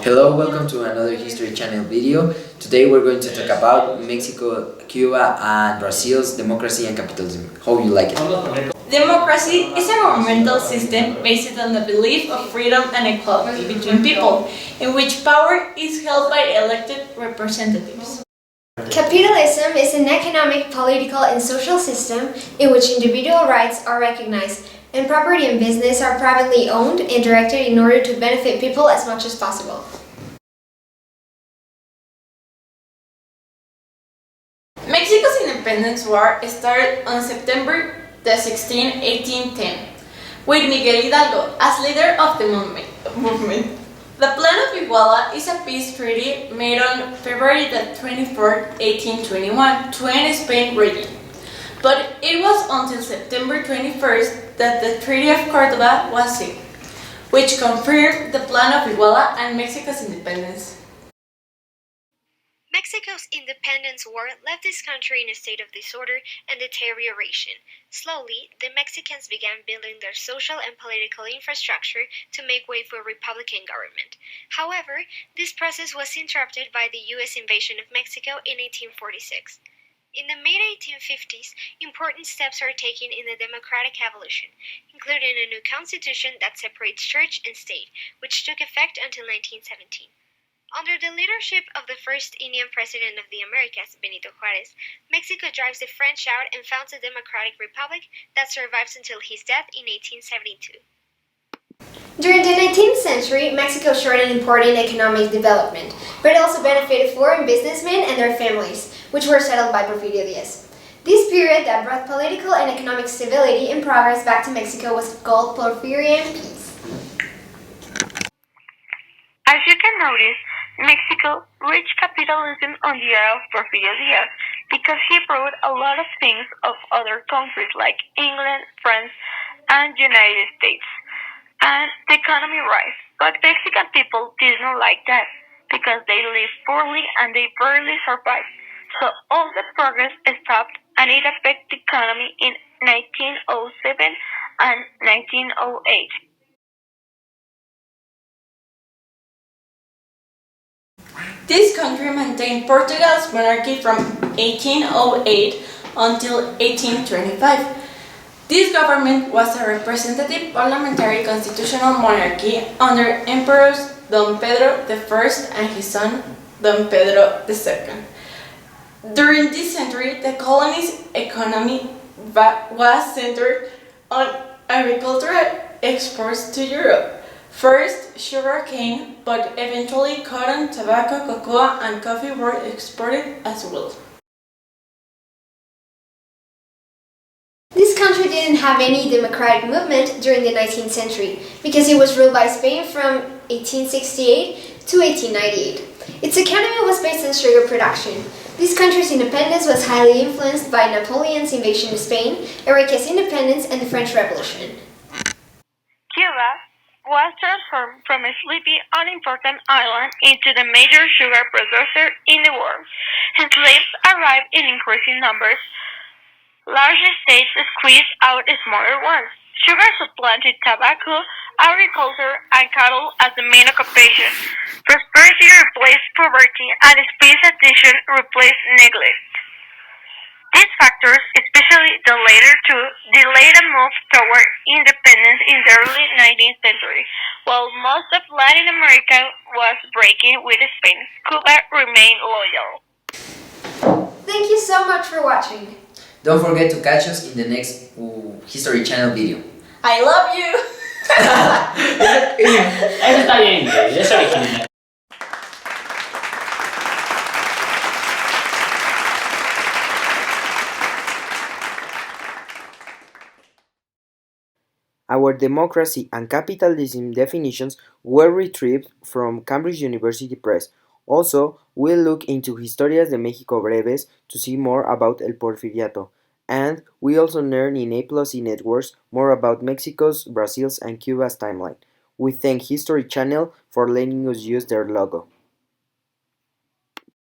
Hello, welcome to another History Channel video. Today we're going to talk about Mexico, Cuba and Brazil's democracy and capitalism. Hope you like it. Democracy is a governmental system based on the belief of freedom and equality between people, in which power is held by elected representatives. Capitalism is an economic, political, and social system in which individual rights are recognized and property and business are privately owned and directed in order to benefit people as much as possible. Mexico's independence war started on September 16, 1810, with Miguel Hidalgo as leader of the movement. The Plan of Iguala is a peace treaty made on February 24, 1821 to end Spain region. But it was until September 21st that the Treaty of Cordoba was signed, which confirmed the Plan of Iguala and Mexico's independence. Mexico's independence war left this country in a state of disorder and deterioration. Slowly, the Mexicans began building their social and political infrastructure to make way for a republican government. However, this process was interrupted by the U.S. invasion of Mexico in 1846. In the mid-1850s, important steps are taken in the democratic evolution, including a new constitution that separates church and state, which took effect until 1917. Under the leadership of the first Indian president of the Americas, Benito Juárez, Mexico drives the French out and founds a democratic republic that survives until his death in 1872. During the 19th century, Mexico showed an important economic development, but it also benefited foreign businessmen and their families, which were settled by Porfirio Díaz. This period that brought political and economic stability and progress back to Mexico was called Porfirian peace. As you can notice, Mexico reached capitalism on the era of Porfirio Díaz because he brought a lot of things of other countries like England, France, and United States, and the economy rise. But Mexican people didn't like that because they lived poorly and they barely survived. So all the progress stopped and it affected the economy in 1907 and 1908. This country maintained Portugal's monarchy from 1808 until 1825. This government was a representative parliamentary constitutional monarchy under Emperors Don Pedro I and his son Don Pedro II. During this century, the colony's economy was centered on agricultural exports to Europe. First, sugar cane, but eventually cotton, tobacco, cocoa, and coffee were exported as well. This country didn't have any democratic movement during the 19th century because it was ruled by Spain from 1868 to 1898. Its economy was based on sugar production. This country's independence was highly influenced by Napoleon's invasion of Spain, America's independence, and the French Revolution. Cuba was transformed from a sleepy, unimportant island into the major sugar producer in the world. Slaves arrived in increasing numbers. Large states squeezed out smaller ones. Sugar supplanted tobacco, agriculture, and cattle as the main occupation. Prosperity replaced poverty, and specialization replaced neglect. These factors, especially the later two, delayed a move toward independence in the early 19th century. While most of Latin America was breaking with Spain, Cuba remained loyal. Thank you so much for watching. Don't forget to catch us in the next History Channel video. I love you! Eso está bien, es original. Our democracy and capitalism definitions were retrieved from Cambridge University Press. Also, we'll look into Historias de México Breves to see more about El Porfiriato. And we also learn in A+E Networks more about Mexico's, Brazil's, and Cuba's timeline. We thank History Channel for letting us use their logo.